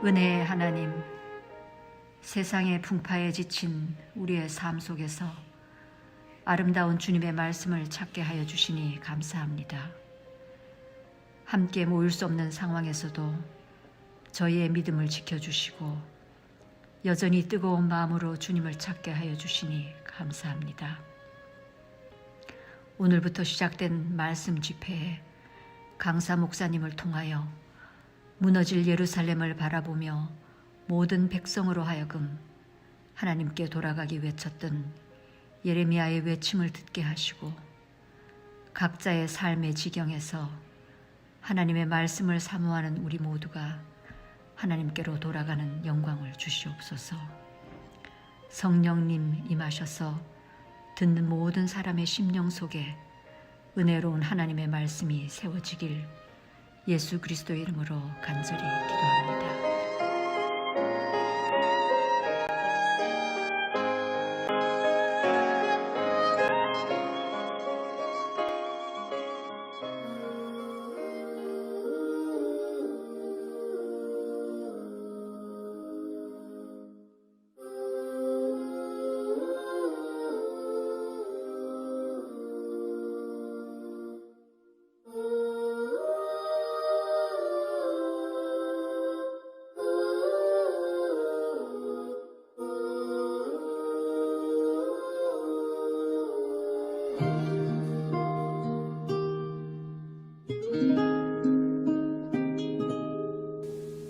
은혜의 하나님, 세상의 풍파에 지친 우리의 삶 속에서 아름다운 주님의 말씀을 찾게 하여 주시니 감사합니다. 함께 모일 수 없는 상황에서도 저희의 믿음을 지켜주시고 여전히 뜨거운 마음으로 주님을 찾게 하여 주시니 감사합니다. 오늘부터 시작된 말씀 집회에 강사 목사님을 통하여 무너질 예루살렘을 바라보며 모든 백성으로 하여금 하나님께 돌아가기 외쳤던 예레미야의 외침을 듣게 하시고 각자의 삶의 지경에서 하나님의 말씀을 사모하는 우리 모두가 하나님께로 돌아가는 영광을 주시옵소서. 성령님 임하셔서 듣는 모든 사람의 심령 속에 은혜로운 하나님의 말씀이 세워지길 예수 그리스도의 이름으로 간절히 기도합니다.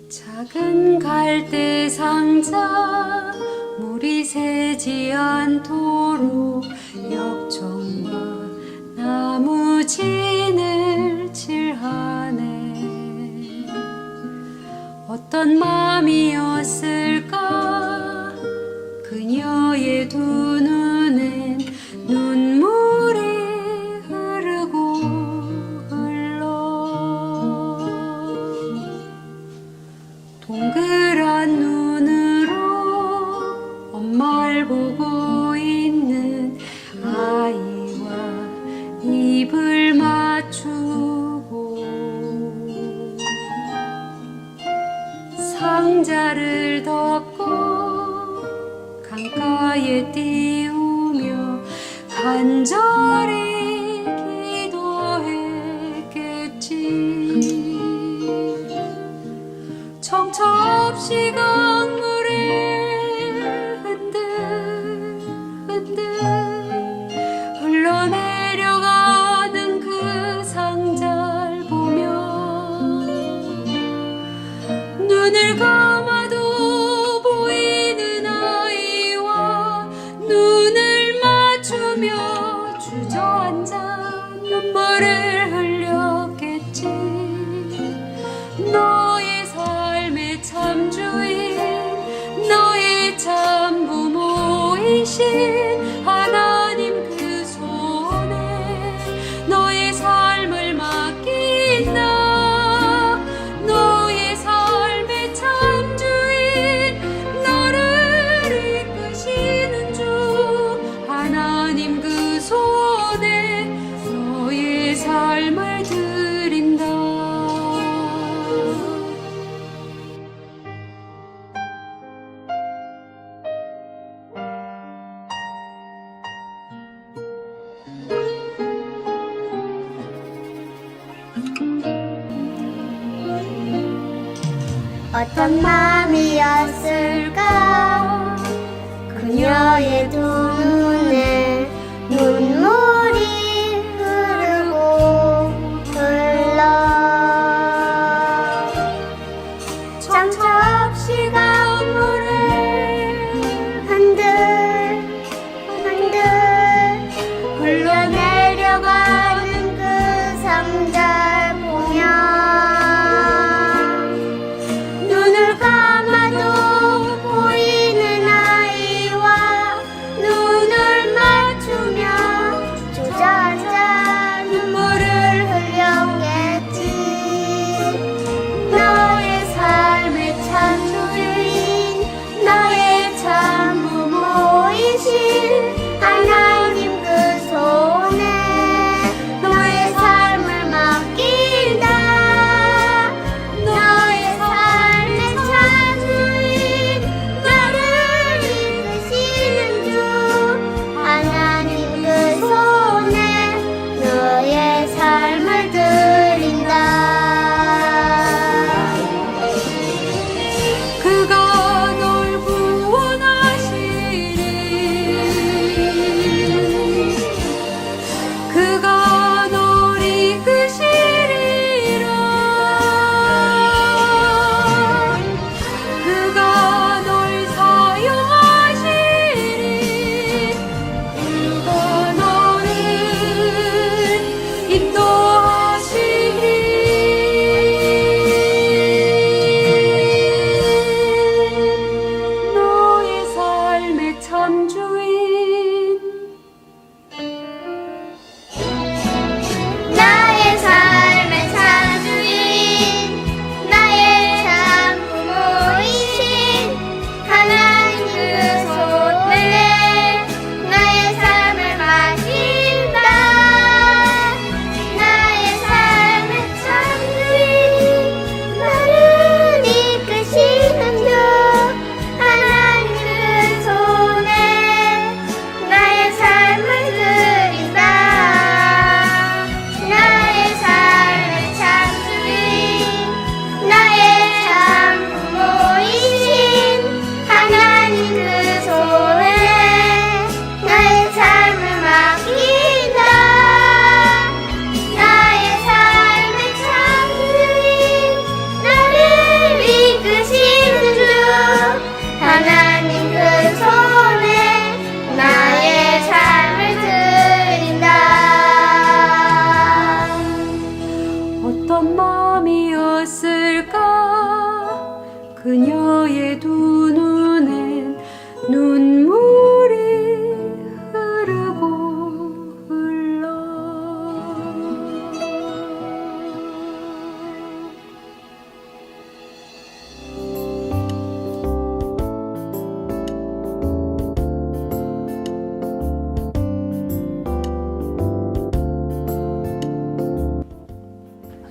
작은 갈대 상자 물이 새지 않도록 역청과 나무 진을 칠하네. 어떤 마음이었을까 그녀의 두 눈엔 눈물이 흐르고 흘러. 동그란 눈으로 엄마를 보고 있는 아이와 입을 맞추고 상자를 덮고 강가에 띄우며 간절히 기도했겠지. 정처 없이 강물에 흔들흔들 흘러내려가는 그 상자를 보며 눈을 감아도 보이는 아이와 눈을 맞추며 주저앉아 눈물을 흘렸겠지. 너의 삶의 참 주인, 너의 참 부모이신 하나님 그 손에 너의 삶을 맡긴다. 너의 삶의 참 주인, 너를 이끄시는 주 하나님 그 손에 너의 삶을 드린다. 어떤 마음이었을까 그녀의 두 눈에 눈물이 흐르고 흘러. 정처 없이 강물을 흔들흔들 흘러내려가는 그 상자를 보며 눈을 감아도 보이는 아이와 눈을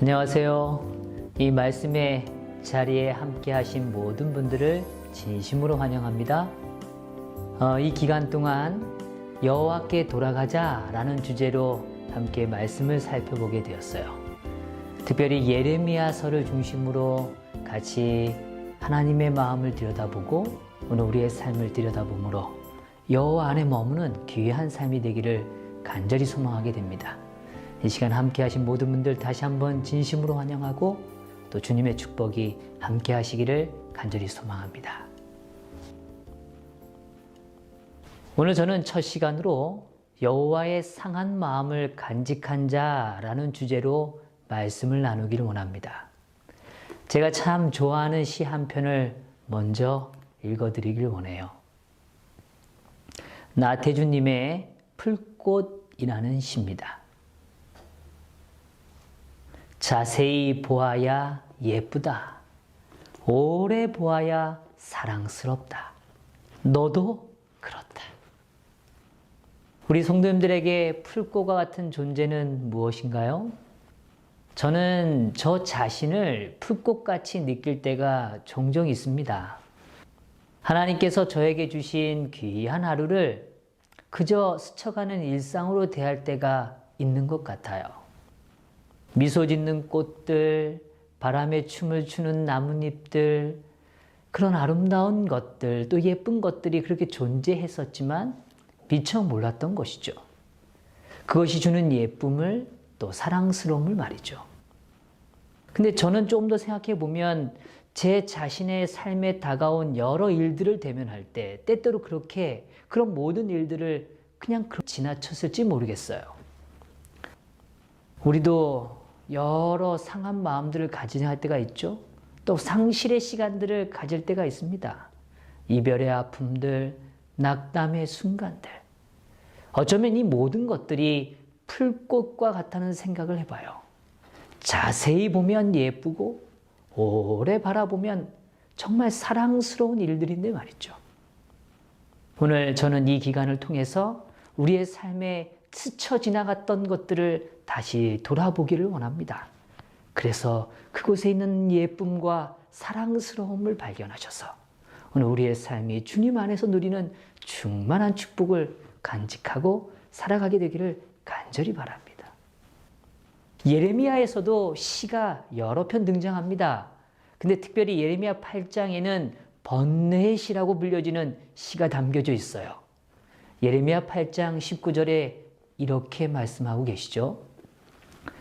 안녕하세요. 이 말씀의 자리에 함께 하신 모든 분들을 진심으로 환영합니다. 이 기간 동안 여호와께 돌아가자라는 주제로 함께 말씀을 살펴보게 되었어요. 특별히 예레미야서를 중심으로 같이 하나님의 마음을 들여다보고 오늘 우리의 삶을 들여다보므로 여호와 안에 머무는 귀한 삶이 되기를 간절히 소망하게 됩니다. 이 시간 함께 하신 모든 분들 다시 한번 진심으로 환영하고 또 주님의 축복이 함께 하시기를 간절히 소망합니다. 오늘 저는 첫 시간으로 여호와의 상한 마음을 간직한 자라는 주제로 말씀을 나누기를 원합니다. 제가 참 좋아하는 시 한 편을 먼저 읽어드리길 원해요. 나태주님의 풀꽃이라는 시입니다. 자세히 보아야 예쁘다. 오래 보아야 사랑스럽다. 너도 그렇다. 우리 성도님들에게 풀꽃과 같은 존재는 무엇인가요? 저는 저 자신을 풀꽃같이 느낄 때가 종종 있습니다. 하나님께서 저에게 주신 귀한 하루를 그저 스쳐가는 일상으로 대할 때가 있는 것 같아요. 미소 짓는 꽃들, 바람에 춤을 추는 나뭇잎들, 그런 아름다운 것들, 또 예쁜 것들이 그렇게 존재했었지만 미처 몰랐던 것이죠. 그것이 주는 예쁨을 또 사랑스러움을 말이죠. 근데 저는 좀 더 생각해 보면 제 자신의 삶에 다가온 여러 일들을 대면할 때 때때로 그렇게 그런 모든 일들을 그냥 지나쳤을지 모르겠어요. 우리도 여러 상한 마음들을 가지할 때가 있죠. 또 상실의 시간들을 가질 때가 있습니다. 이별의 아픔들, 낙담의 순간들. 어쩌면 이 모든 것들이 풀꽃과 같다는 생각을 해봐요. 자세히 보면 예쁘고 오래 바라보면 정말 사랑스러운 일들인데 말이죠. 오늘 저는 이 기간을 통해서 우리의 삶에 스쳐 지나갔던 것들을 다시 돌아보기를 원합니다. 그래서 그곳에 있는 예쁨과 사랑스러움을 발견하셔서 오늘 우리의 삶이 주님 안에서 누리는 충만한 축복을 간직하고 살아가게 되기를 간절히 바랍니다. 예레미야에서도 시가 여러 편 등장합니다. 근데 특별히 예레미야 8장에는 번뇌의 시라고 불려지는 시가 담겨져 있어요. 예레미야 8장 19절에 이렇게 말씀하고 계시죠.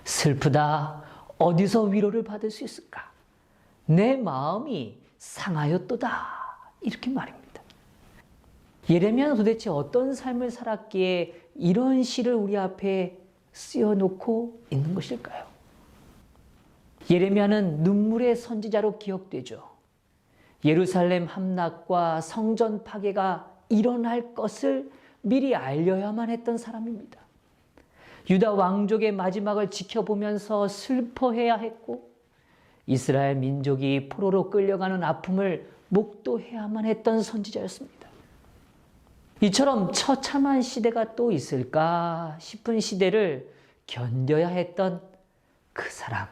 슬프다. 어디서 위로를 받을 수 있을까? 내 마음이 상하였도다. 이렇게 말입니다. 예레미야는 도대체 어떤 삶을 살았기에 이런 시를 우리 앞에 쓰여놓고 있는 것일까요? 예레미야는 눈물의 선지자로 기억되죠. 예루살렘 함락과 성전 파괴가 일어날 것을 미리 알려야만 했던 사람입니다. 유다 왕족의 마지막을 지켜보면서 슬퍼해야 했고 이스라엘 민족이 포로로 끌려가는 아픔을 목도해야만 했던 선지자였습니다. 이처럼 처참한 시대가 또 있을까 싶은 시대를 견뎌야 했던 그 사람,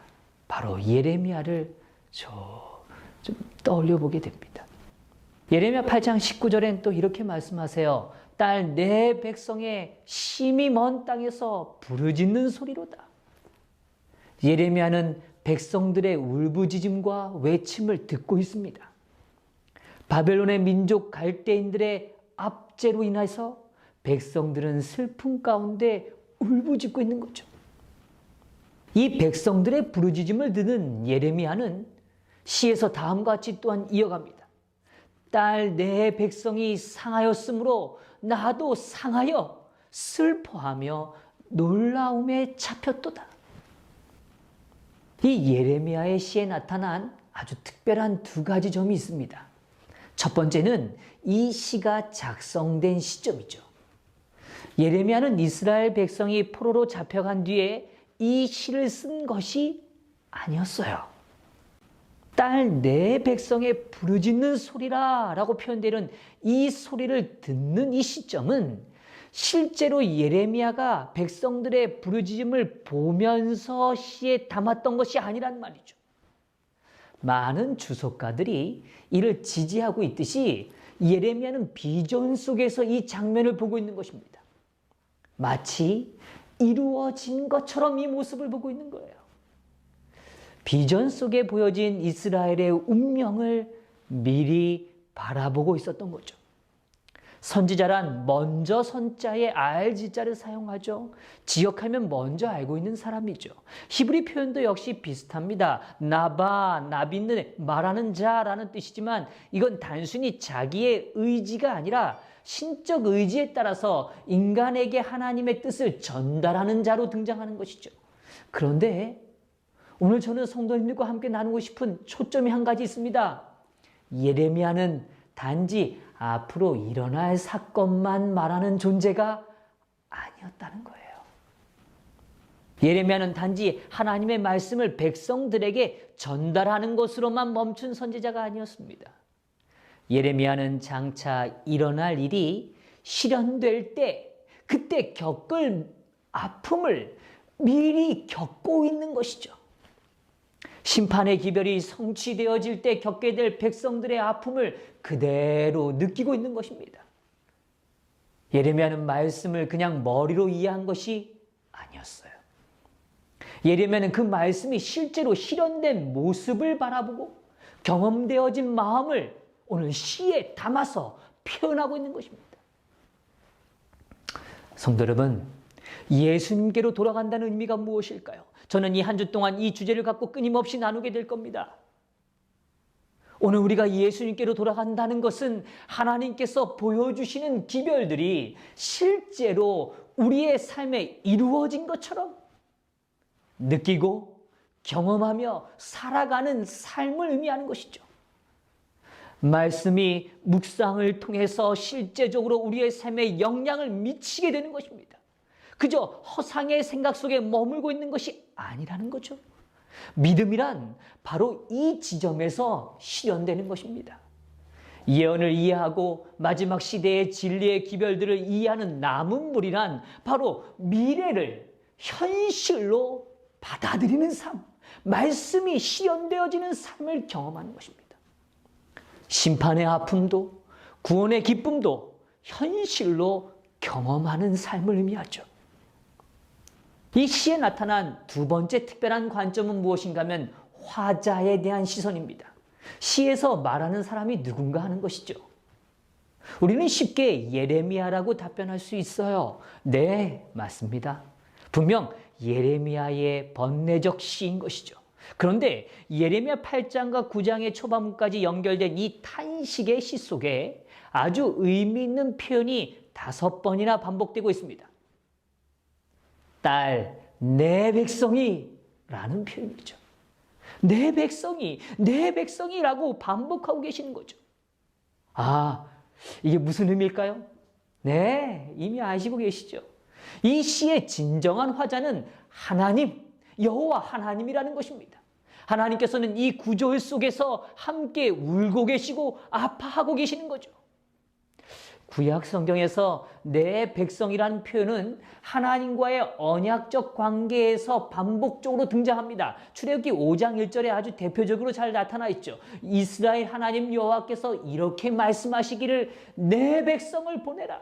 바로 예레미야를 좀 떠올려 보게 됩니다. 예레미야 8장 19절엔 또 이렇게 말씀하세요. 딸 내 백성의 심히 먼 땅에서 부르짖는 소리로다. 예레미야는 백성들의 울부짖음과 외침을 듣고 있습니다. 바벨론의 민족 갈대인들의 압제로 인해서 백성들은 슬픔 가운데 울부짖고 있는 거죠. 이 백성들의 부르짖음을 듣는 예레미야는 시에서 다음과 같이 또한 이어갑니다. 딸 내 백성이 상하였으므로 나도 상하여 슬퍼하며 놀라움에 잡혔도다. 이 예레미야의 시에 나타난 아주 특별한 두 가지 점이 있습니다. 첫 번째는 이 시가 작성된 시점이죠. 예레미야는 이스라엘 백성이 포로로 잡혀간 뒤에 이 시를 쓴 것이 아니었어요. 딸 내 백성의 부르짖는 소리라 라고 표현되는 이 소리를 듣는 이 시점은 실제로 예레미야가 백성들의 부르짖음을 보면서 시에 담았던 것이 아니란 말이죠. 많은 주석가들이 이를 지지하고 있듯이 예레미야는 비전 속에서 이 장면을 보고 있는 것입니다. 마치 이루어진 것처럼 이 모습을 보고 있는 거예요. 비전 속에 보여진 이스라엘의 운명을 미리 바라보고 있었던 거죠. 선지자란 먼저 선자에 알지자를 사용하죠. 지역하면 먼저 알고 있는 사람이죠. 히브리 표현도 역시 비슷합니다. 나바, 나비는 말하는 자라는 뜻이지만 이건 단순히 자기의 의지가 아니라 신적 의지에 따라서 인간에게 하나님의 뜻을 전달하는 자로 등장하는 것이죠. 그런데 오늘 저는 성도님들과 함께 나누고 싶은 초점이 한 가지 있습니다. 예레미야는 단지 앞으로 일어날 사건만 말하는 존재가 아니었다는 거예요. 예레미야는 단지 하나님의 말씀을 백성들에게 전달하는 것으로만 멈춘 선지자가 아니었습니다. 예레미야는 장차 일어날 일이 실현될 때 그때 겪을 아픔을 미리 겪고 있는 것이죠. 심판의 기별이 성취되어질 때 겪게 될 백성들의 아픔을 그대로 느끼고 있는 것입니다. 예레미야는 말씀을 그냥 머리로 이해한 것이 아니었어요. 예레미야는 그 말씀이 실제로 실현된 모습을 바라보고 경험되어진 마음을 오늘 시에 담아서 표현하고 있는 것입니다. 성도 여러분, 예수님께로 돌아간다는 의미가 무엇일까요? 저는 이 한 주 동안 이 주제를 갖고 끊임없이 나누게 될 겁니다. 오늘 우리가 예수님께로 돌아간다는 것은 하나님께서 보여주시는 기별들이 실제로 우리의 삶에 이루어진 것처럼 느끼고 경험하며 살아가는 삶을 의미하는 것이죠. 말씀이 묵상을 통해서 실제적으로 우리의 삶에 영향을 미치게 되는 것입니다. 그저 허상의 생각 속에 머물고 있는 것이 아니라는 거죠. 믿음이란 바로 이 지점에서 실현되는 것입니다. 예언을 이해하고 마지막 시대의 진리의 기별들을 이해하는 남은 무리란 바로 미래를 현실로 받아들이는 삶, 말씀이 실현되어지는 삶을 경험하는 것입니다. 심판의 아픔도 구원의 기쁨도 현실로 경험하는 삶을 의미하죠. 이 시에 나타난 두 번째 특별한 관점은 무엇인가 하면 화자에 대한 시선입니다. 시에서 말하는 사람이 누군가 하는 것이죠. 우리는 쉽게 예레미야라고 답변할 수 있어요. 네, 맞습니다. 분명 예레미야의 번뇌적 시인 것이죠. 그런데 예레미야 8장과 9장의 초반부까지 연결된 이 탄식의 시 속에 아주 의미 있는 표현이 5번이나 반복되고 있습니다. 딸, 내 백성이 라는 표현이죠. 내 백성이라고 반복하고 계시는 거죠. 아, 이게 무슨 의미일까요? 네, 이미 아시고 계시죠. 이 시의 진정한 화자는 하나님, 여호와 하나님이라는 것입니다. 하나님께서는 이 구조 속에서 함께 울고 계시고 아파하고 계시는 거죠. 구약 성경에서 내 백성이라는 표현은 하나님과의 언약적 관계에서 반복적으로 등장합니다. 출애굽기 5장 1절에 아주 대표적으로 잘 나타나 있죠. 이스라엘 하나님 여호와께서 이렇게 말씀하시기를 내 백성을 보내라.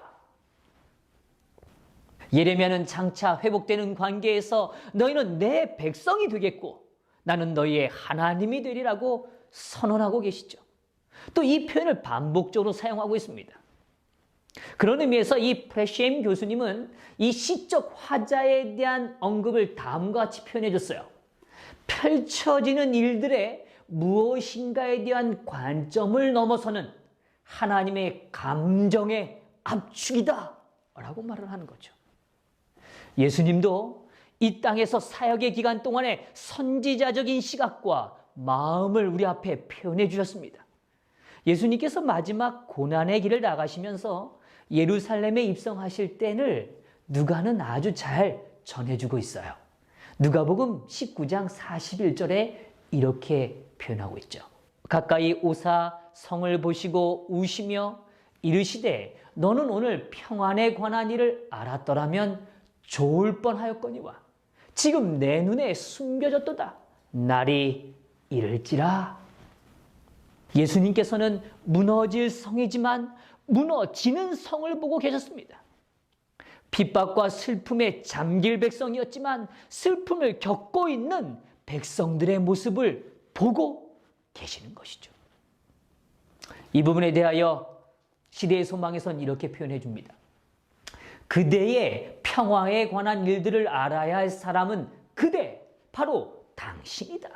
예레미야는 장차 회복되는 관계에서 너희는 내 백성이 되겠고 나는 너희의 하나님이 되리라고 선언하고 계시죠. 또 이 표현을 반복적으로 사용하고 있습니다. 그런 의미에서 이 프레시엠 교수님은 이 시적 화자에 대한 언급을 다음과 같이 표현해 줬어요. 펼쳐지는 일들의 무엇인가에 대한 관점을 넘어서는 하나님의 감정의 압축이다 라고 말을 하는 거죠. 예수님도 이 땅에서 사역의 기간 동안에 선지자적인 시각과 마음을 우리 앞에 표현해 주셨습니다. 예수님께서 마지막 고난의 길을 나가시면서 예루살렘에 입성하실 때를 누가는 아주 잘 전해주고 있어요. 누가복음 19장 41절에 이렇게 표현하고 있죠. 가까이 오사 성을 보시고 우시며 이르시되 너는 오늘 평안에 관한 일을 알았더라면 좋을 뻔하였거니와 지금 내 눈에 숨겨졌도다. 날이 이를지라. 예수님께서는 무너질 성이지만 무너지는 성을 보고 계셨습니다. 핍박과 슬픔에 잠길 백성이었지만 슬픔을 겪고 있는 백성들의 모습을 보고 계시는 것이죠. 이 부분에 대하여 시대의 소망에선 이렇게 표현해 줍니다. 그대의 평화에 관한 일들을 알아야 할 사람은 그대, 바로 당신이다.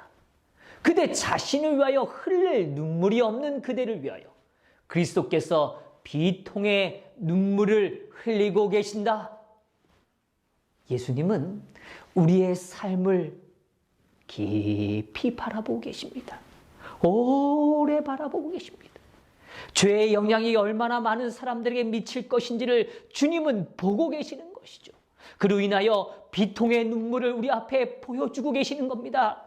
그대 자신을 위하여 흘릴 눈물이 없는 그대를 위하여 그리스도께서 비통의 눈물을 흘리고 계신다. 예수님은 우리의 삶을 깊이 바라보고 계십니다. 오래 바라보고 계십니다. 죄의 영향이 얼마나 많은 사람들에게 미칠 것인지를 주님은 보고 계시는 것이죠. 그로 인하여 비통의 눈물을 우리 앞에 보여주고 계시는 겁니다.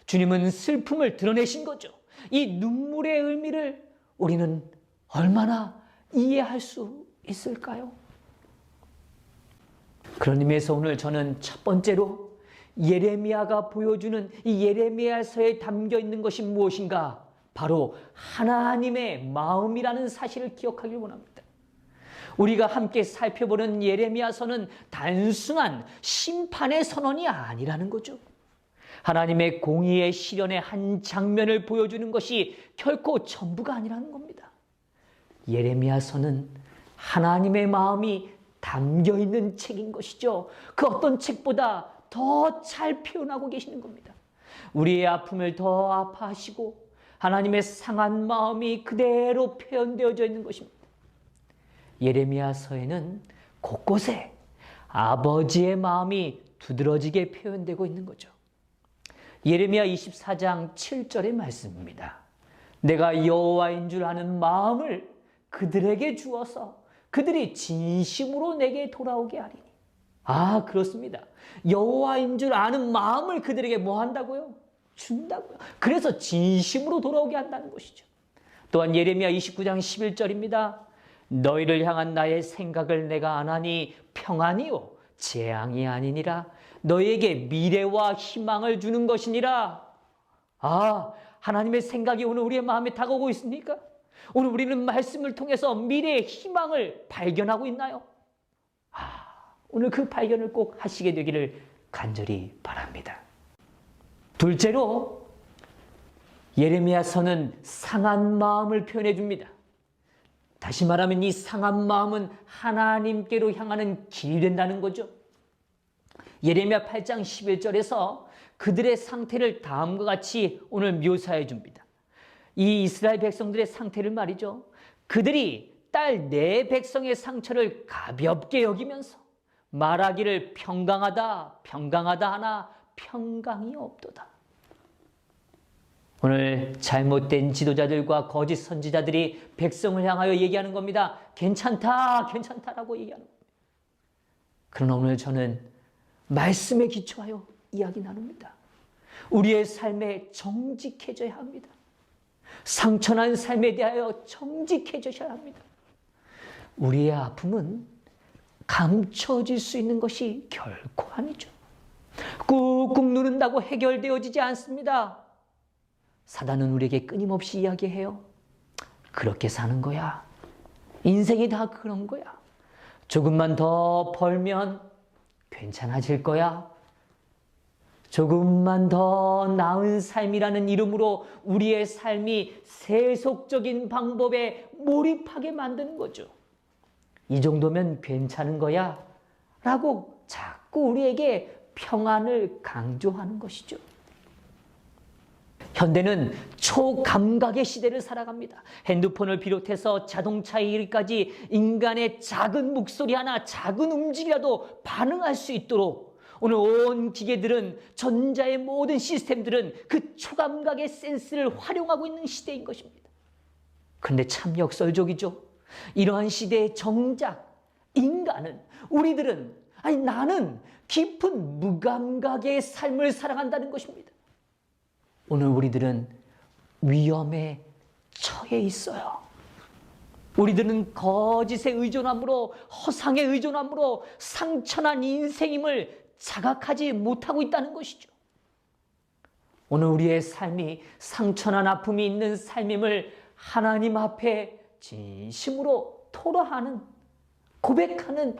주님은 슬픔을 드러내신 거죠. 이 눈물의 의미를 우리는 얼마나 이해할 수 있을까요? 그런 의미에서 오늘 저는 첫 번째로 예레미야가 보여주는 이 예레미야서에 담겨 있는 것이 무엇인가? 바로 하나님의 마음이라는 사실을 기억하길 원합니다. 우리가 함께 살펴보는 예레미야서는 단순한 심판의 선언이 아니라는 거죠. 하나님의 공의의 실현의 한 장면을 보여주는 것이 결코 전부가 아니라는 겁니다. 예레미야서는 하나님의 마음이 담겨 있는 책인 것이죠. 그 어떤 책보다 더 잘 표현하고 계시는 겁니다. 우리의 아픔을 더 아파하시고 하나님의 상한 마음이 그대로 표현되어져 있는 것입니다. 예레미야서에는 곳곳에 아버지의 마음이 두드러지게 표현되고 있는 거죠. 예레미야 24장 7절의 말씀입니다. 내가 여호와인 줄 아는 마음을 그들에게 주어서 그들이 진심으로 내게 돌아오게 하리니. 아, 그렇습니다. 여호와인 줄 아는 마음을 그들에게 뭐 한다고요? 준다고요. 그래서 진심으로 돌아오게 한다는 것이죠. 또한 예레미야 29장 11절입니다. 너희를 향한 나의 생각을 내가 아나니 평안이요 재앙이 아니니라. 너희에게 미래와 희망을 주는 것이니라. 아, 하나님의 생각이 오늘 우리의 마음에 다가오고 있습니까? 오늘 우리는 말씀을 통해서 미래의 희망을 발견하고 있나요? 오늘 그 발견을 꼭 하시게 되기를 간절히 바랍니다. 둘째로 예레미야서는 상한 마음을 표현해 줍니다. 다시 말하면 이 상한 마음은 하나님께로 향하는 길이 된다는 거죠. 예레미야 8장 11절에서 그들의 상태를 다음과 같이 오늘 묘사해 줍니다. 이 이스라엘 백성들의 상태를 말이죠. 그들이 딸 내 백성의 상처를 가볍게 여기면서 말하기를 평강하다 하나 평강이 없도다. 오늘 잘못된 지도자들과 거짓 선지자들이 백성을 향하여 얘기하는 겁니다. 괜찮다라고 얘기하는 겁니다. 그러나 오늘 저는 말씀에 기초하여 이야기 나눕니다. 우리의 삶에 정직해져야 합니다. 상처난 삶에 대하여 정직해져야 합니다. 우리의 아픔은 감춰질 수 있는 것이 결코 아니죠. 꾹꾹 누른다고 해결되어지지 않습니다. 사단은 우리에게 끊임없이 이야기해요. 그렇게 사는 거야. 인생이 다 그런 거야. 조금만 더 벌면 괜찮아질 거야. 조금만 더 나은 삶이라는 이름으로 우리의 삶이 세속적인 방법에 몰입하게 만드는 거죠. 이 정도면 괜찮은 거야 라고 자꾸 우리에게 평안을 강조하는 것이죠. 현대는 초감각의 시대를 살아갑니다. 핸드폰을 비롯해서 자동차에 이르기까지 인간의 작은 목소리 하나, 작은 움직임이라도 반응할 수 있도록 오늘 온 기계들은, 전자의 모든 시스템들은 그 초감각의 센스를 활용하고 있는 시대인 것입니다. 그런데 참 역설적이죠. 이러한 시대의 정작 인간은, 우리들은, 나는 깊은 무감각의 삶을 살아간다는 것입니다. 오늘 우리들은 위험에 처해 있어요. 우리들은 거짓에 의존함으로, 허상에 의존함으로 상처난 인생임을 자각하지 못하고 있다는 것이죠. 오늘 우리의 삶이 상처난 아픔이 있는 삶임을 하나님 앞에 진심으로 토로하는, 고백하는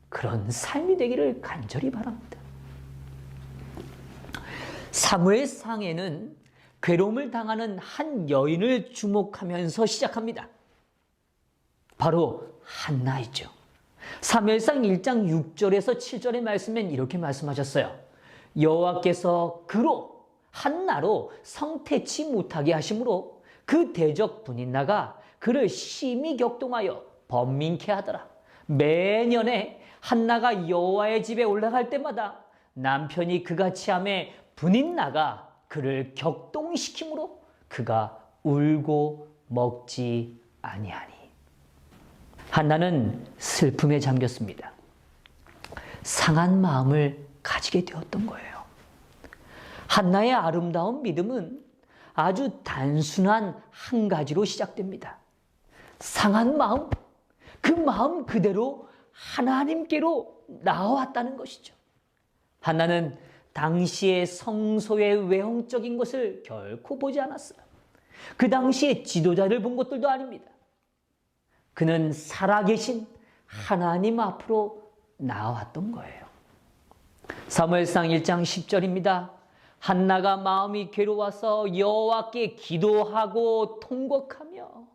그런 삶이 되기를 간절히 바랍니다. 사무엘상에는 괴로움을 당하는 한 여인을 주목하면서 시작합니다. 바로 한나이죠. 사무엘상 1장 6절에서 7절의 말씀엔 이렇게 말씀하셨어요. 여호와께서 그로 한나로 성태치 못하게 하심으로 그 대적 분인나가 그를 심히 격동하여 번민케 하더라. 매년에 한나가 여호와의 집에 올라갈 때마다 남편이 그같이 하매 분인나가 그를 격동시키므로 그가 울고 먹지 아니하니. 한나는 슬픔에 잠겼습니다. 상한 마음을 가지게 되었던 거예요. 한나의 아름다운 믿음은 아주 단순한 한 가지로 시작됩니다. 상한 마음, 그 마음 그대로 하나님께로 나아왔다는 것이죠. 한나는 당시의 성소의 외형적인 것을 결코 보지 않았어요. 그 당시에 지도자를 본 것들도 아닙니다. 그는 살아계신 하나님 앞으로 나아왔던 거예요. 사무엘상 1장 10절입니다. 한나가 마음이 괴로워서 여호와께 기도하고 통곡하며,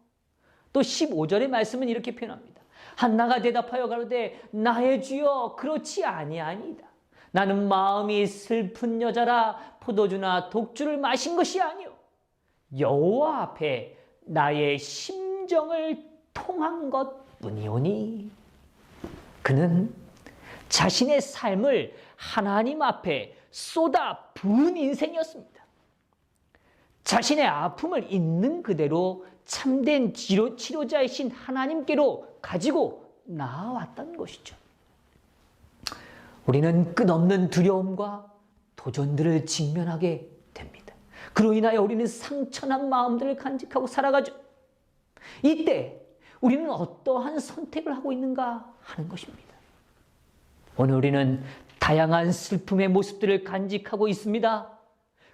또 15절의 말씀은 이렇게 표현합니다. 한나가 대답하여 가로되 나의 주여 그렇지 아니하니이다. 나는 마음이 슬픈 여자라 포도주나 독주를 마신 것이 아니오 여호와 앞에 나의 심정을 통한 것뿐이오니. 그는 자신의 삶을 하나님 앞에 쏟아 부은 인생이었습니다. 자신의 아픔을 있는 그대로 참된 치료자이신 하나님께로 가지고 나아왔다는 것이죠. 우리는 끝없는 두려움과 도전들을 직면하게 됩니다. 그로 인하여 우리는 상처난 마음들을 간직하고 살아가죠. 이때 우리는 어떠한 선택을 하고 있는가 하는 것입니다. 오늘 우리는 다양한 슬픔의 모습들을 간직하고 있습니다.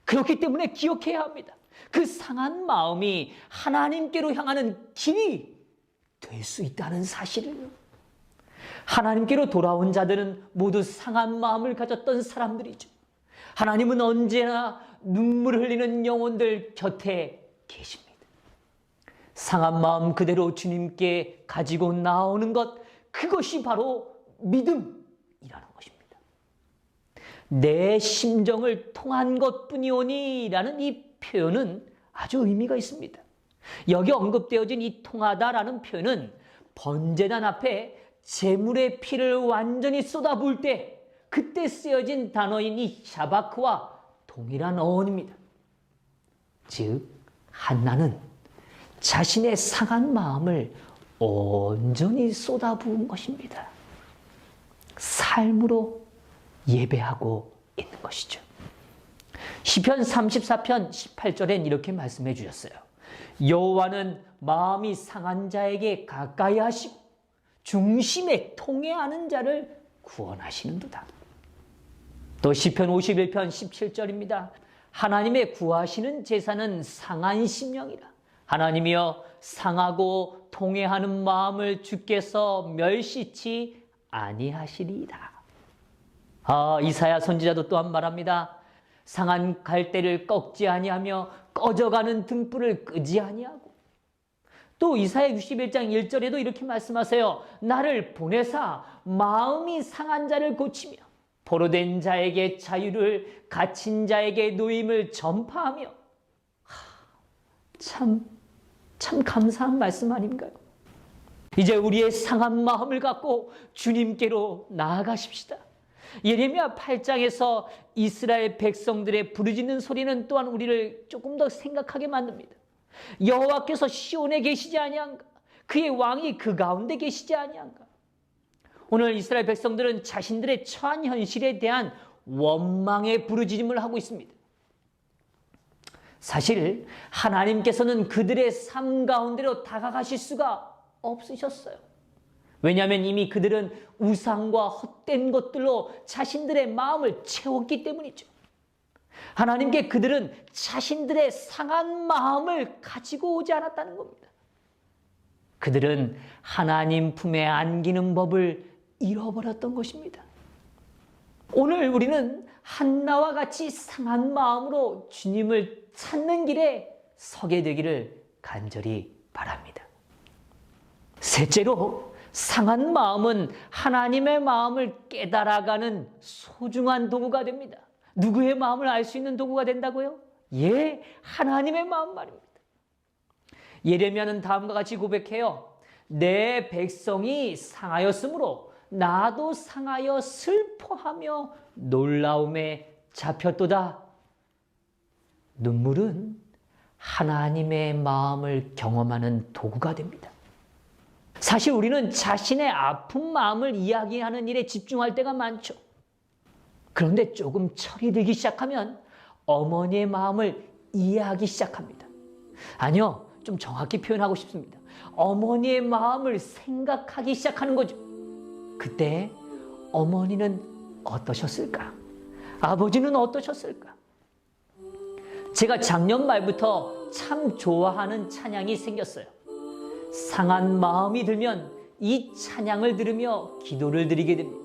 그렇기 때문에 기억해야 합니다. 그 상한 마음이 하나님께로 향하는 길이 될 수 있다는 사실을. 하나님께로 돌아온 자들은 모두 상한 마음을 가졌던 사람들이죠. 하나님은 언제나 눈물 흘리는 영혼들 곁에 계십니다. 상한 마음 그대로 주님께 가지고 나오는 것, 그것이 바로 믿음이라는 것입니다. 내 심정을 통한 것뿐이오니 라는 이 표현은 아주 의미가 있습니다. 여기 언급되어진 이 통하다라는 표현은 번제단 앞에 제물의 피를 완전히 쏟아부을 때 그때 쓰여진 단어인 이 샤바크와 동일한 어원입니다. 즉 한나는 자신의 상한 마음을 온전히 쏟아부은 것입니다. 삶으로 예배하고 있는 것이죠. 시편 34편 18절엔 이렇게 말씀해 주셨어요. 여호와는 마음이 상한 자에게 가까이 하시고 중심에 통해하는 자를 구원하시는도다. 또 시편 51편 17절입니다. 하나님의 구하시는 제사는 상한 심령이라. 하나님이여 상하고 통해하는 마음을 주께서 멸시치 아니하시리이다. 이사야 선지자도 또한 말합니다. 상한 갈대를 꺾지 아니하며 꺼져가는 등불을 끄지 아니하고. 또 이사야 61장 1절에도 이렇게 말씀하세요. 나를 보내사 마음이 상한 자를 고치며 포로된 자에게 자유를, 갇힌 자에게 노임을 전파하며. 참 감사한 말씀 아닌가요? 이제 우리의 상한 마음을 갖고 주님께로 나아가십시다. 예레미야 8장에서 이스라엘 백성들의 부르짖는 소리는 또한 우리를 조금 더 생각하게 만듭니다. 여호와께서 시온에 계시지 아니한가? 그의 왕이 그 가운데 계시지 아니한가? 오늘 이스라엘 백성들은 자신들의 처한 현실에 대한 원망의 부르짖음을 하고 있습니다. 사실 하나님께서는 그들의 삶 가운데로 다가가실 수가 없으셨어요. 왜냐하면 이미 그들은 우상과 헛된 것들로 자신들의 마음을 채웠기 때문이죠. 하나님께 그들은 자신들의 상한 마음을 가지고 오지 않았다는 겁니다. 그들은 하나님 품에 안기는 법을 잃어버렸던 것입니다. 오늘 우리는 한나와 같이 상한 마음으로 주님을 찾는 길에 서게 되기를 간절히 바랍니다. 셋째로, 상한 마음은 하나님의 마음을 깨달아가는 소중한 도구가 됩니다. 누구의 마음을 알 수 있는 도구가 된다고요? 예, 하나님의 마음 말입니다. 예레미야는 다음과 같이 고백해요. 내 백성이 상하였으므로 나도 상하여 슬퍼하며 놀라움에 잡혔도다. 눈물은 하나님의 마음을 경험하는 도구가 됩니다. 사실 우리는 자신의 아픈 마음을 이야기하는 일에 집중할 때가 많죠. 그런데 조금 철이 들기 시작하면 어머니의 마음을 이해하기 시작합니다. 아니요, 좀 정확히 표현하고 싶습니다. 어머니의 마음을 생각하기 시작하는 거죠. 그때 어머니는 어떠셨을까? 아버지는 어떠셨을까? 제가 작년 말부터 참 좋아하는 찬양이 생겼어요. 상한 마음이 들면 이 찬양을 들으며 기도를 드리게 됩니다.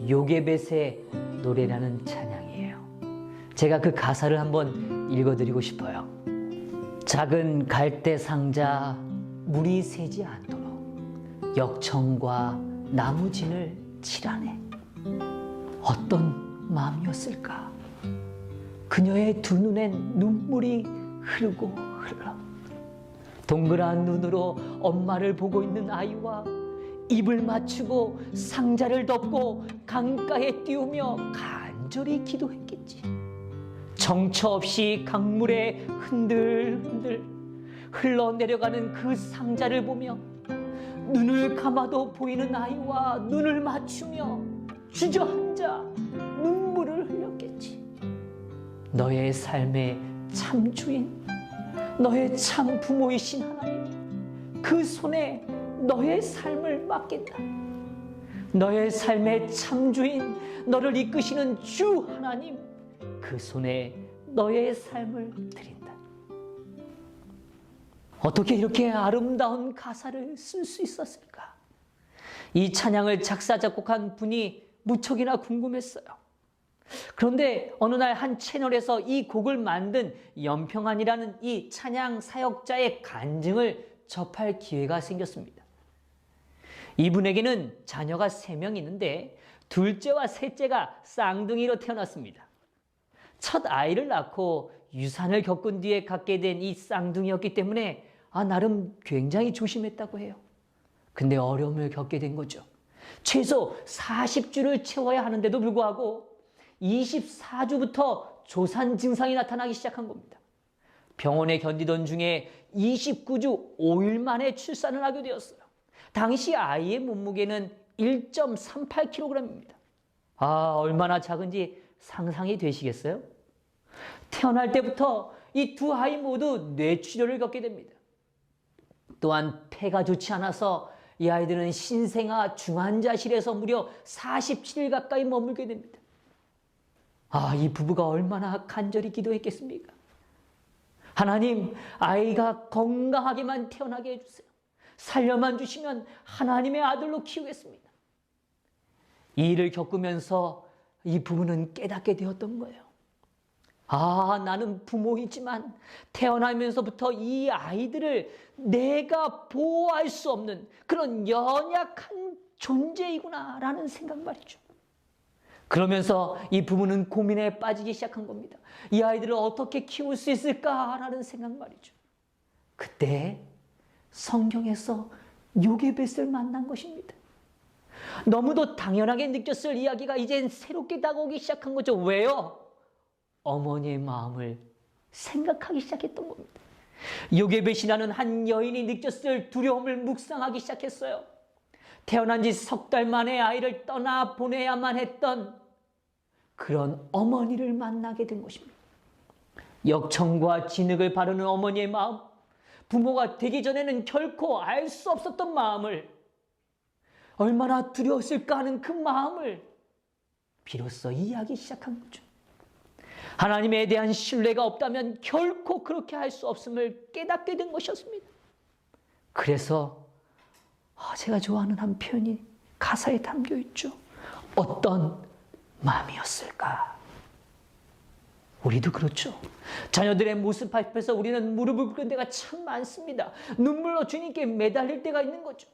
요게벳의 노래라는 찬양이에요. 제가 그 가사를 한번 읽어드리고 싶어요. 작은 갈대 상자 물이 새지 않도록 역청과 나무진을 칠하네. 어떤 마음이었을까? 그녀의 두 눈엔 눈물이 흐르고 흘러. 동그란 눈으로 엄마를 보고 있는 아이와 입을 맞추고 상자를 덮고 강가에 띄우며 간절히 기도했겠지. 정처 없이 강물에 흔들흔들 흘러내려가는 그 상자를 보며 눈을 감아도 보이는 아이와 눈을 맞추며 주저앉아 눈물을 흘렸겠지. 너의 삶의 참 주인, 너의 참 부모이신 하나님, 그 손에 너의 삶을 맡긴다. 너의 삶의 참 주인, 너를 이끄시는 주 하나님, 그 손에 너의 삶을 드린다. 어떻게 이렇게 아름다운 가사를 쓸 수 있었을까? 이 찬양을 작사 작곡한 분이 무척이나 궁금했어요. 그런데 어느 날 한 채널에서 이 곡을 만든 연평안이라는 이 찬양 사역자의 간증을 접할 기회가 생겼습니다. 이분에게는 자녀가 3명 있는데 둘째와 셋째가 쌍둥이로 태어났습니다. 첫 아이를 낳고 유산을 겪은 뒤에 갖게 된 이 쌍둥이였기 때문에 나름 굉장히 조심했다고 해요. 근데 어려움을 겪게 된 거죠. 최소 40주를 채워야 하는데도 불구하고 24주부터 조산 증상이 나타나기 시작한 겁니다. 병원에 견디던 중에 29주 5일 만에 출산을 하게 되었어요. 당시 아이의 몸무게는 1.38kg입니다. 얼마나 작은지 상상이 되시겠어요? 태어날 때부터 이 두 아이 모두 뇌출혈을 겪게 됩니다. 또한 폐가 좋지 않아서 이 아이들은 신생아 중환자실에서 무려 47일 가까이 머물게 됩니다. 이 부부가 얼마나 간절히 기도했겠습니까? 하나님, 아이가 건강하게만 태어나게 해주세요. 살려만 주시면 하나님의 아들로 키우겠습니다. 이 일을 겪으면서 이 부부는 깨닫게 되었던 거예요. 나는 부모이지만 태어나면서부터 이 아이들을 내가 보호할 수 없는 그런 연약한 존재이구나 라는 생각 말이죠. 그러면서 이 부부는 고민에 빠지기 시작한 겁니다. 이 아이들을 어떻게 키울 수 있을까라는 생각 말이죠. 그때 성경에서 요게벳을 만난 것입니다. 너무도 당연하게 느꼈을 이야기가 이젠 새롭게 다가오기 시작한 거죠. 왜요? 어머니의 마음을 생각하기 시작했던 겁니다. 요게벳이라는 한 여인이 느꼈을 두려움을 묵상하기 시작했어요. 태어난 지 3달 만에 아이를 떠나 보내야만 했던 그런 어머니를 만나게 된 것입니다. 역청과 진흙을 바르는 어머니의 마음, 부모가 되기 전에는 결코 알 수 없었던 마음을, 얼마나 두려웠을까 하는 그 마음을 비로소 이해하기 시작한 거죠. 하나님에 대한 신뢰가 없다면 결코 그렇게 할 수 없음을 깨닫게 된 것이었습니다. 그래서 제가 좋아하는 한 표현이 가사에 담겨 있죠. 어떤 마음이었을까? 우리도 그렇죠. 자녀들의 모습 앞에서 우리는 무릎을 꿇는 때가 참 많습니다. 눈물로 주님께 매달릴 때가 있는 거죠.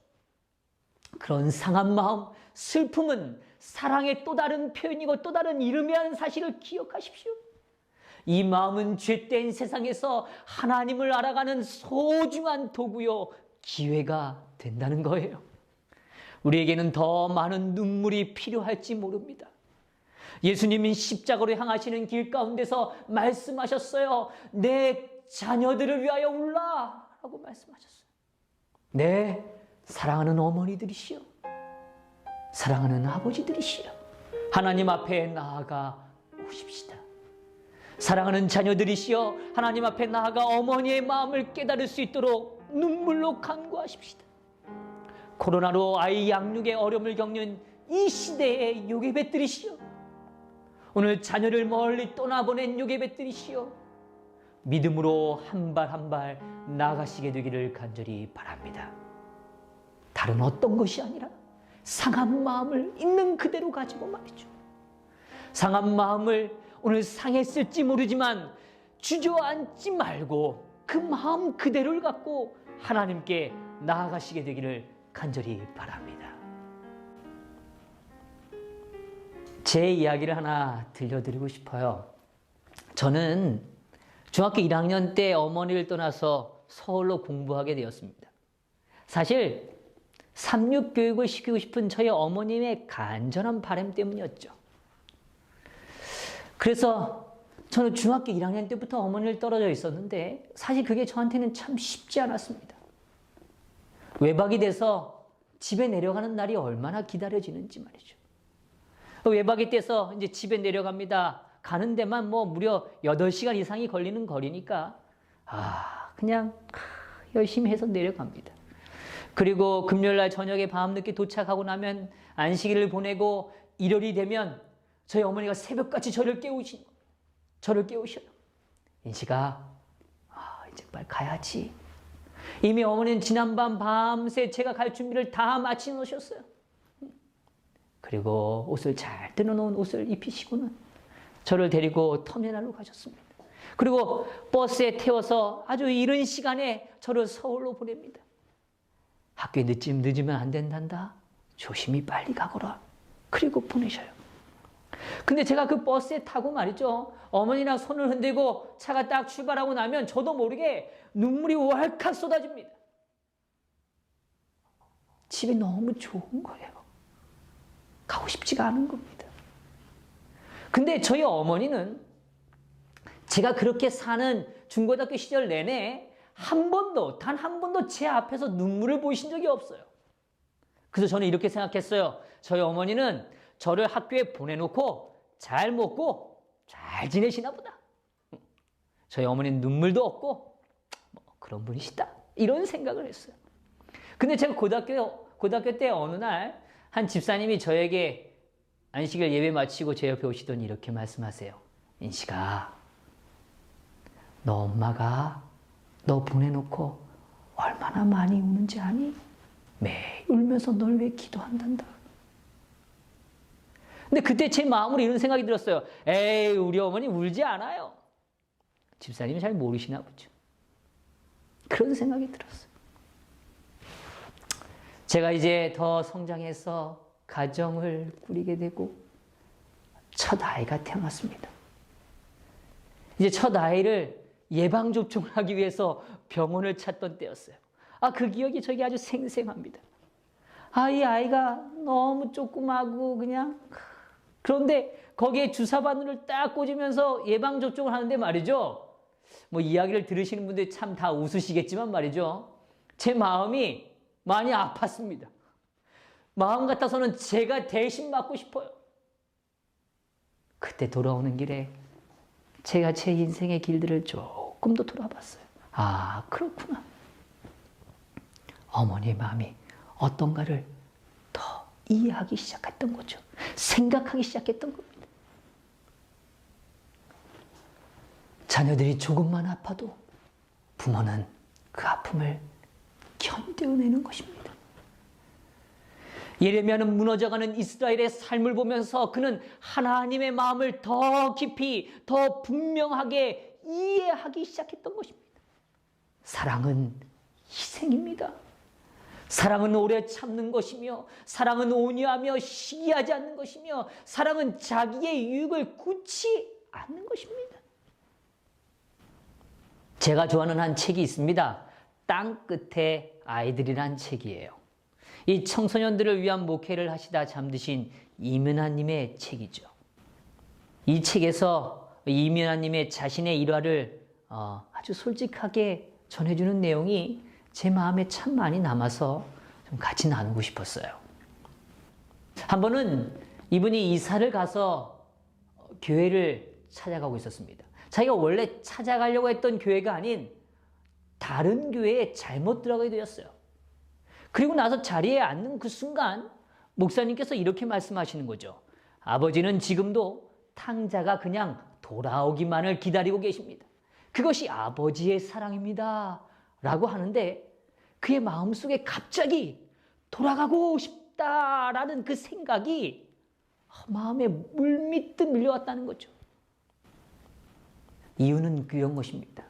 그런 상한 마음, 슬픔은 사랑의 또 다른 표현이고 또 다른 이름이라는 사실을 기억하십시오. 이 마음은 죄된 세상에서 하나님을 알아가는 소중한 도구요, 기회가 된다는 거예요. 우리에게는 더 많은 눈물이 필요할지 모릅니다. 예수님은 십자가로 향하시는 길 가운데서 말씀하셨어요. 내 자녀들을 위하여 울라 라고 말씀하셨어요. 네, 사랑하는 어머니들이시여, 사랑하는 아버지들이시여, 하나님 앞에 나아가 오십시다. 사랑하는 자녀들이시여, 하나님 앞에 나아가 어머니의 마음을 깨달을 수 있도록 눈물로 간구하십시다. 코로나로 아이 양육에 어려움을 겪는 이 시대의 요괴배들이시여, 오늘 자녀를 멀리 떠나보낸 요괴배들이시여, 믿음으로 한 발 한 발 나아가시게 되기를 간절히 바랍니다. 다른 어떤 것이 아니라 상한 마음을 있는 그대로 가지고 말이죠. 상한 마음을 오늘 상했을지 모르지만 주저앉지 말고 그 마음 그대로를 갖고 하나님께 나아가시게 되기를 간절히 바랍니다. 제 이야기를 하나 들려드리고 싶어요. 저는 중학교 1학년 때 어머니를 떠나서 서울로 공부하게 되었습니다. 사실 삼육교육을 시키고 싶은 저희 어머님의 간절한 바람 때문이었죠. 그래서 저는 중학교 1학년 때부터 어머니를 떨어져 있었는데 사실 그게 저한테는 참 쉽지 않았습니다. 외박이 돼서 집에 내려가는 날이 얼마나 기다려지는지 말이죠. 외박이 돼서 이제 집에 내려갑니다. 가는 데만 무려 8시간 이상이 걸리는 거리니까 그냥 열심히 해서 내려갑니다. 그리고 금요일날 저녁에 밤늦게 도착하고 나면 안식일을 보내고 일요일이 되면 저희 어머니가 새벽같이 저를 깨우셔요. 인식아, 이제 빨리 가야지. 이미 어머니는 지난밤 밤새 제가 갈 준비를 다 마치 놓으셨어요. 그리고 옷을 잘 뜯어놓은 옷을 입히시고는 저를 데리고 터미널로 가셨습니다. 그리고 버스에 태워서 아주 이른 시간에 저를 서울로 보냅니다. 학교에 늦으면 안 된단다. 조심히 빨리 가거라. 그리고 보내셔요. 근데 제가 그 버스에 타고 말이죠. 어머니랑 손을 흔들고 차가 딱 출발하고 나면 저도 모르게 눈물이 왈칵 쏟아집니다. 집이 너무 좋은 거예요. 가고 싶지가 않은 겁니다. 근데 저희 어머니는 제가 그렇게 사는 중고등학교 시절 내내 단 한 번도 제 앞에서 눈물을 보이신 적이 없어요. 그래서 저는 이렇게 생각했어요. 저희 어머니는 저를 학교에 보내놓고 잘 먹고 잘 지내시나 보다. 저희 어머니는 눈물도 없고 그런 분이시다. 이런 생각을 했어요. 근데 제가 고등학교 때 어느 날 한 집사님이 저에게 안식일 예배 마치고 제 옆에 오시더니 이렇게 말씀하세요. 인식아, 너 엄마가 너 보내놓고 얼마나 많이 우는지 아니? 매일 울면서 널 위해 기도한단다. 근데 그때 제 마음으로 이런 생각이 들었어요. 에이, 우리 어머니 울지 않아요. 집사님이 잘 모르시나 보죠. 그런 생각이 들었어요. 제가 이제 더 성장해서 가정을 꾸리게 되고 첫 아이가 태어났습니다. 이제 첫 아이를 예방접종을 하기 위해서 병원을 찾던 때였어요. 그 기억이 저에게 아주 생생합니다. 이 아이가 너무 조그마하고 그냥, 그런데 거기에 주사 바늘을 딱 꽂으면서 예방접종을 하는데 말이죠. 이야기를 들으시는 분들 참 다 웃으시겠지만 말이죠. 제 마음이 많이 아팠습니다. 마음 같아서는 제가 대신 맞고 싶어요. 그때 돌아오는 길에 제가 제 인생의 길들을 조금 더 돌아봤어요. 그렇구나. 어머니의 마음이 어떤가를 더 이해하기 시작했던 거죠. 생각하기 시작했던 겁니다. 자녀들이 조금만 아파도 부모는 그 아픔을 견뎌내는 것입니다. 예레미야는 무너져가는 이스라엘의 삶을 보면서 그는 하나님의 마음을 더 깊이, 더 분명하게 이해하기 시작했던 것입니다. 사랑은 희생입니다. 사랑은 오래 참는 것이며, 사랑은 온유하며 시기하지 않는 것이며, 사랑은 자기의 유익을 굳지 않는 것입니다. 제가 좋아하는 한 책이 있습니다. 땅 끝의 아이들이란 책이에요. 이 청소년들을 위한 목회를 하시다 잠드신 이면아님의 책이죠. 이 책에서 이면아님의 자신의 일화를 아주 솔직하게 전해주는 내용이 제 마음에 참 많이 남아서 좀 같이 나누고 싶었어요. 한 번은 이분이 이사를 가서 교회를 찾아가고 있었습니다. 자기가 원래 찾아가려고 했던 교회가 아닌 다른 교회에 잘못 들어가게 되었어요. 그리고 나서 자리에 앉는 그 순간 목사님께서 이렇게 말씀하시는 거죠. 아버지는 지금도 탕자가 그냥 돌아오기만을 기다리고 계십니다. 그것이 아버지의 사랑입니다. 라고 하는데 그의 마음속에 갑자기 돌아가고 싶다라는 그 생각이 마음에 물밀듯 밀려왔다는 거죠. 이유는 그런 것입니다.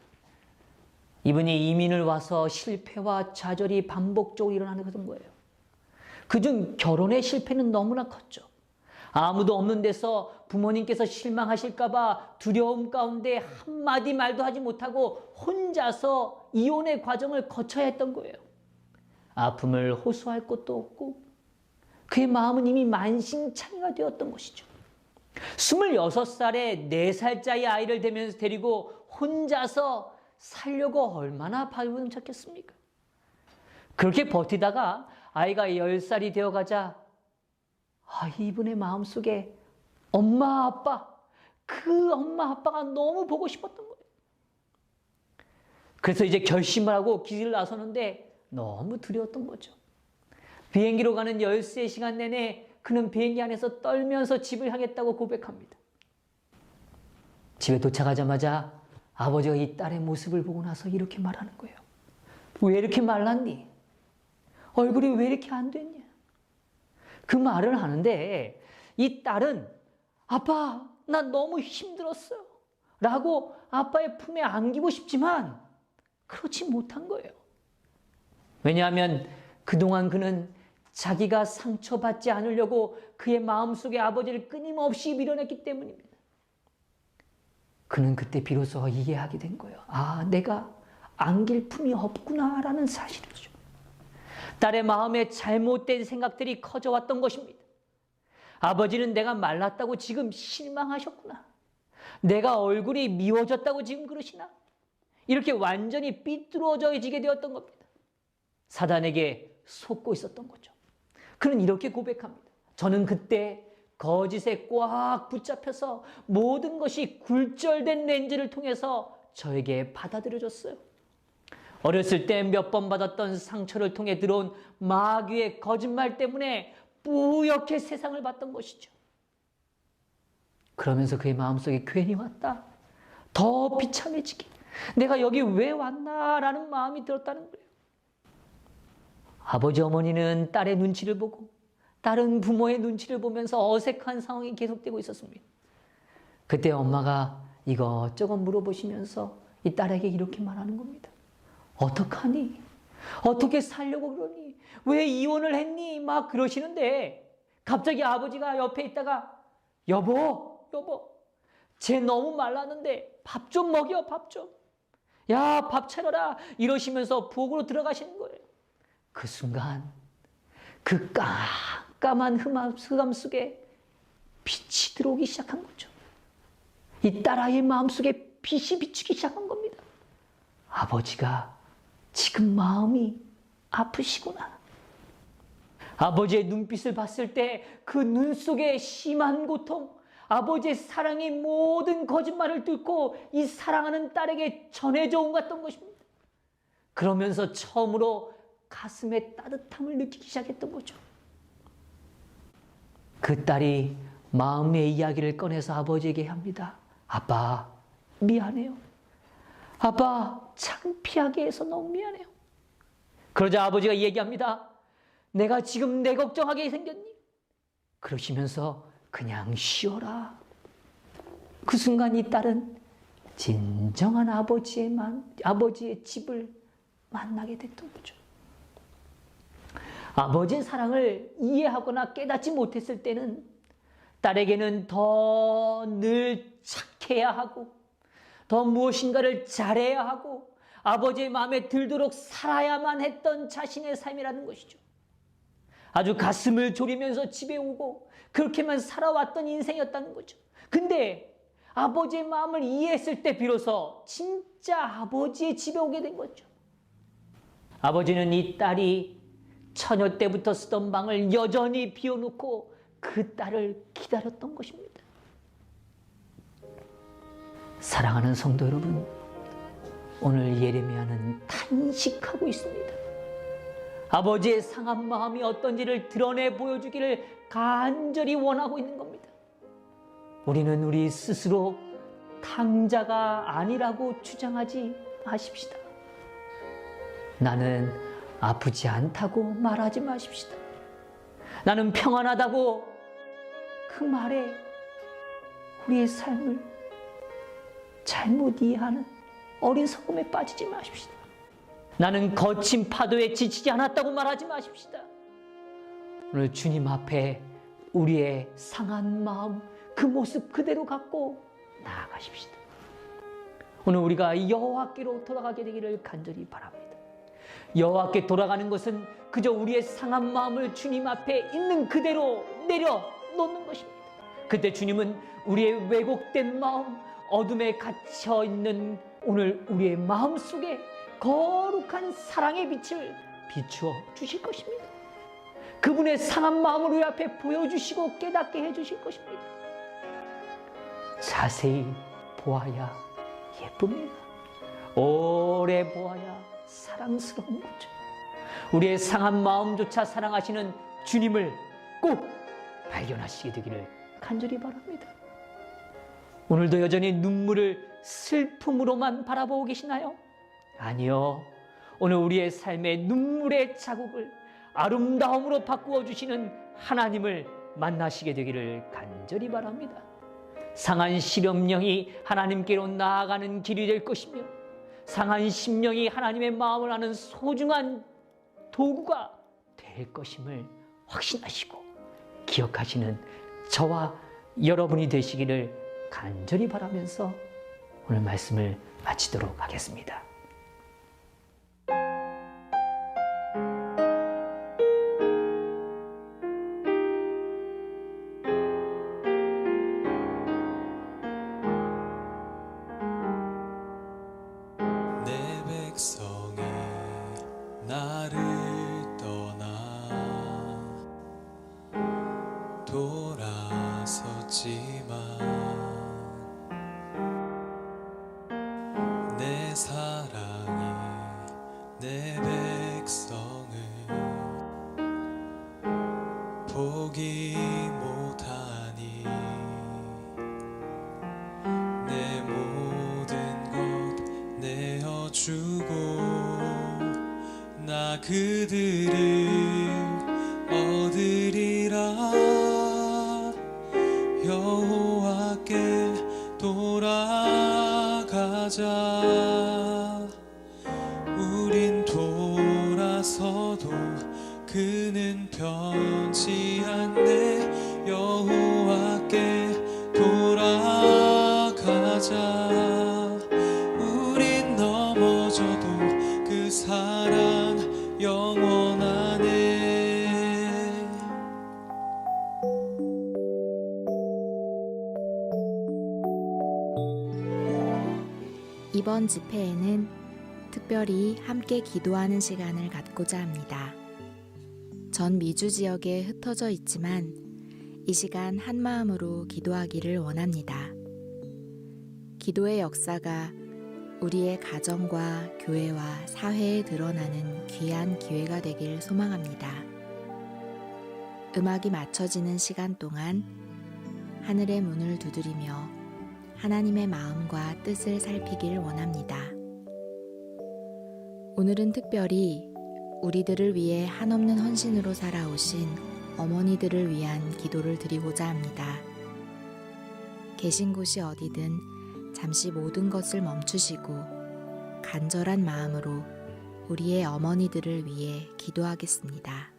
이분이 이민을 와서 실패와 좌절이 반복적으로 일어나는 거예요. 그중 결혼의 실패는 너무나 컸죠. 아무도 없는 데서 부모님께서 실망하실까봐 두려움 가운데 한마디 말도 하지 못하고 혼자서 이혼의 과정을 거쳐야 했던 거예요. 아픔을 호소할 곳도 없고 그의 마음은 이미 만신창이가 되었던 것이죠. 26살에 4살짜리 아이를 데리고 혼자서 살려고 얼마나 발버둥쳤겠습니까? 그렇게 버티다가 아이가 10살이 되어가자 이분의 마음속에 엄마 아빠, 그 엄마 아빠가 너무 보고 싶었던 거예요. 그래서 이제 결심을 하고 길을 나서는데 너무 두려웠던 거죠. 비행기로 가는 13시간 내내 그는 비행기 안에서 떨면서 집을 향했다고 고백합니다. 집에 도착하자마자 아버지가 이 딸의 모습을 보고 나서 이렇게 말하는 거예요. 왜 이렇게 말랐니? 얼굴이 왜 이렇게 안 됐냐? 그 말을 하는데 이 딸은 아빠, 나 너무 힘들었어요. 라고 아빠의 품에 안기고 싶지만 그렇지 못한 거예요. 왜냐하면 그동안 그는 자기가 상처받지 않으려고 그의 마음속에 아버지를 끊임없이 밀어냈기 때문입니다. 그는 그때 비로소 이해하게 된 거예요. 내가 안길 품이 없구나라는 사실이죠. 딸의 마음에 잘못된 생각들이 커져왔던 것입니다. 아버지는 내가 말랐다고 지금 실망하셨구나. 내가 얼굴이 미워졌다고 지금 그러시나? 이렇게 완전히 삐뚤어져지게 되었던 겁니다. 사단에게 속고 있었던 거죠. 그는 이렇게 고백합니다. 저는 그때 거짓에 꽉 붙잡혀서 모든 것이 굴절된 렌즈를 통해서 저에게 받아들여졌어요. 어렸을 때 몇 번 받았던 상처를 통해 들어온 마귀의 거짓말 때문에 뿌옇게 세상을 봤던 것이죠. 그러면서 그의 마음속에 괜히 왔다. 더 비참해지게. 내가 여기 왜 왔나라는 마음이 들었다는 거예요. 아버지 어머니는 딸의 눈치를 보고 다른 부모의 눈치를 보면서 어색한 상황이 계속되고 있었습니다. 그때 엄마가 이것저것 물어보시면서 이 딸에게 이렇게 말하는 겁니다. 어떡하니? 어떻게 살려고 그러니? 왜 이혼을 했니? 막 그러시는데 갑자기 아버지가 옆에 있다가 여보, 쟤 너무 말랐는데 밥 좀 먹여, 밥 좀. 야, 밥 차려라. 이러시면서 부엌으로 들어가시는 거예요. 그 순간 그 깜깜한 흑암 속에 빛이 들어오기 시작한 거죠. 이 딸아이의 마음속에 빛이 비추기 시작한 겁니다. 아버지가 지금 마음이 아프시구나. 아버지의 눈빛을 봤을 때 그 눈 속에 심한 고통, 아버지의 사랑이 모든 거짓말을 뚫고 이 사랑하는 딸에게 전해져 온 것 같던 것입니다. 그러면서 처음으로 가슴의 따뜻함을 느끼기 시작했던 거죠. 그 딸이 마음의 이야기를 꺼내서 아버지에게 합니다. 아빠, 미안해요. 아빠, 창피하게 해서 너무 미안해요. 그러자 아버지가 얘기합니다. 내가 지금 내 걱정하게 생겼니? 그러시면서 그냥 쉬어라. 그 순간 이 딸은 진정한 아버지의 집을 만나게 됐던 거죠. 아버지의 사랑을 이해하거나 깨닫지 못했을 때는 딸에게는 더 늘 착해야 하고 더 무엇인가를 잘해야 하고 아버지의 마음에 들도록 살아야만 했던 자신의 삶이라는 것이죠. 아주 가슴을 졸이면서 집에 오고 그렇게만 살아왔던 인생이었다는 거죠. 근데 아버지의 마음을 이해했을 때 비로소 진짜 아버지의 집에 오게 된 거죠. 아버지는 이 딸이 처녀 때부터 쓰던 방을 여전히 비워놓고 그 딸을 기다렸던 것입니다. 사랑하는 성도 여러분, 오늘 예레미야는 탄식하고 있습니다. 아버지의 상한 마음이 어떤지를 드러내 보여주기를 간절히 원하고 있는 겁니다. 우리는 우리 스스로 탕자가 아니라고 주장하지 마십시다. 나는 아프지 않다고 말하지 마십시다. 나는 평안하다고 그 말에 우리의 삶을 잘못 이해하는 어리석음에 빠지지 마십시다. 나는 거친 파도에 지치지 않았다고 말하지 마십시다. 오늘 주님 앞에 우리의 상한 마음, 그 모습 그대로 갖고 나아가십시다. 오늘 우리가 여호와께로 돌아가게 되기를 간절히 바랍니다. 여호와께 돌아가는 것은 그저 우리의 상한 마음을 주님 앞에 있는 그대로 내려놓는 것입니다. 그때 주님은 우리의 왜곡된 마음, 어둠에 갇혀있는 오늘 우리의 마음 속에 거룩한 사랑의 빛을 비추어 주실 것입니다. 그분의 상한 마음을 우리 앞에 보여주시고 깨닫게 해주실 것입니다. 자세히 보아야 예쁩니다. 오래 보아야 사랑스러운 거죠. 우리의 상한 마음조차 사랑하시는 주님을 꼭 발견하시게 되기를 간절히 바랍니다. 오늘도 여전히 눈물을 슬픔으로만 바라보고 계시나요? 아니요. 오늘 우리의 삶의 눈물의 자국을 아름다움으로 바꾸어 주시는 하나님을 만나시게 되기를 간절히 바랍니다. 상한 심령이 하나님께로 나아가는 길이 될 것이며 상한 심령이 하나님의 마음을 아는 소중한 도구가 될 것임을 확신하시고 기억하시는 저와 여러분이 되시기를 간절히 바라면서 오늘 말씀을 마치도록 하겠습니다. 내 백성이 나를 떠나 돌아섰지만 내 사랑이 내 백성을 포기 못하니 내 모든 것 내어주고 나 그들을 얻으리라. 여호와께 돌아가자. 우린 돌아서도 그는 변치 않네. 여호와께 돌아가자. 우린 넘어져도 그 사랑 영원하네. 이번 집회에는 특별히 함께 기도하는 시간을 갖고자 합니다. 전 미주 지역에 흩어져 있지만 이 시간 한마음으로 기도하기를 원합니다. 기도의 역사가 우리의 가정과 교회와 사회에 드러나는 귀한 기회가 되길 소망합니다. 음악이 맞춰지는 시간 동안 하늘의 문을 두드리며 하나님의 마음과 뜻을 살피길 원합니다. 오늘은 특별히 우리들을 위해 한없는 헌신으로 살아오신 어머니들을 위한 기도를 드리고자 합니다. 계신 곳이 어디든 잠시 모든 것을 멈추시고 간절한 마음으로 우리의 어머니들을 위해 기도하겠습니다.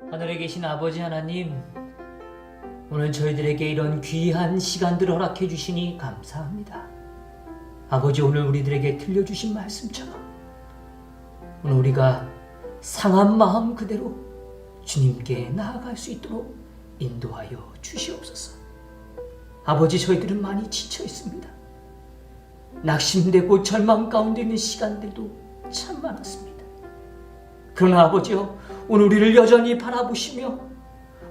하늘에 계신 아버지 하나님, 오늘 저희들에게 이런 귀한 시간들을 허락해 주시니 감사합니다. 아버지, 오늘 우리들에게 들려주신 말씀처럼 오늘 우리가 상한 마음 그대로 주님께 나아갈 수 있도록 인도하여 주시옵소서. 아버지, 저희들은 많이 지쳐 있습니다. 낙심되고 절망 가운데 있는 시간들도 참 많았습니다. 그러나 아버지여, 오늘 우리를 여전히 바라보시며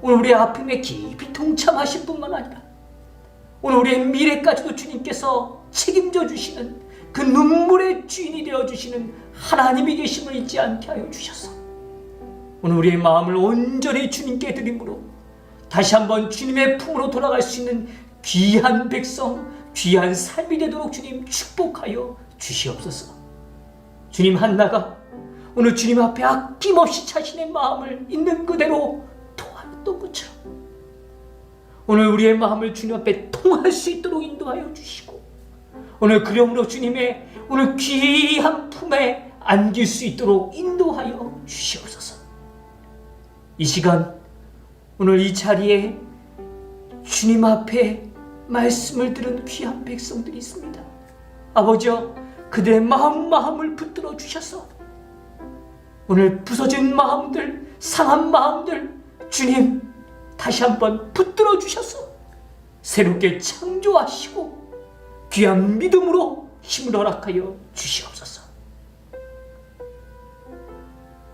오늘 우리의 아픔에 깊이 동참하실 뿐만 아니라 오늘 우리의 미래까지도 주님께서 책임져 주시는 그 눈물의 주인이 되어주시는 하나님이 계심을 잊지 않게 하여 주셔서 오늘 우리의 마음을 온전히 주님께 드림으로 다시 한번 주님의 품으로 돌아갈 수 있는 귀한 백성, 귀한 삶이 되도록 주님 축복하여 주시옵소서. 주님, 한나가 오늘 주님 앞에 아낌없이 자신의 마음을 있는 그대로 통하였던 것처럼 오늘 우리의 마음을 주님 앞에 통할 수 있도록 인도하여 주시고 오늘 그러므로 주님의 오늘 귀한 품에 안길 수 있도록 인도하여 주시옵소서. 이 시간 오늘 이 자리에 주님 앞에 말씀을 들은 귀한 백성들이 있습니다. 아버지여, 그들의 마음을 붙들어 주셔서 오늘 부서진 마음들, 상한 마음들 주님 다시 한번 붙들어 주셔서 새롭게 창조하시고 귀한 믿음으로 힘을 허락하여 주시옵소서.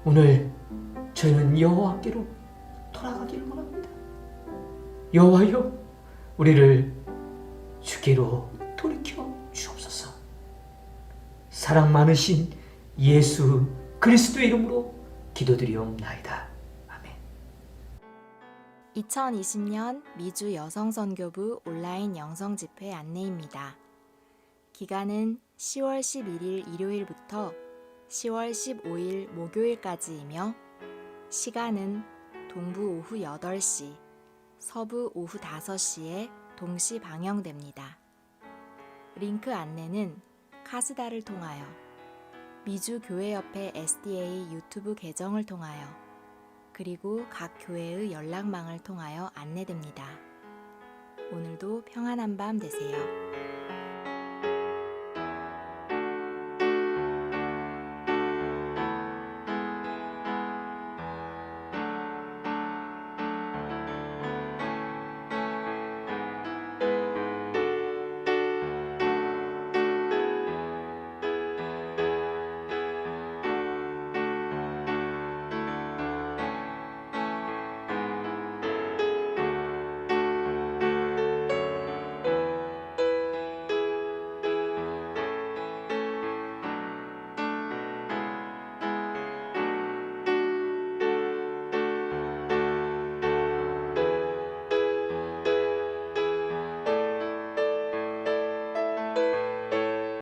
오늘 저희는 여호와께로 돌아가기를 원합니다. 여호와여, 우리를 주께로 돌이켜 주옵소서. 사랑 많으신 예수 그리스도의 이름으로 기도드리옵나이다. 아멘. 2020년 미주 여성선교부 온라인 영성집회 안내입니다. 기간은 10월 11일 일요일부터 10월 15일 목요일까지이며 시간은 동부 오후 8시, 서부 오후 5시에 동시 방영됩니다. 링크 안내는 카스다를 통하여 미주교회협회 SDA 유튜브 계정을 통하여 그리고 각 교회의 연락망을 통하여 안내됩니다. 오늘도 평안한 밤 되세요.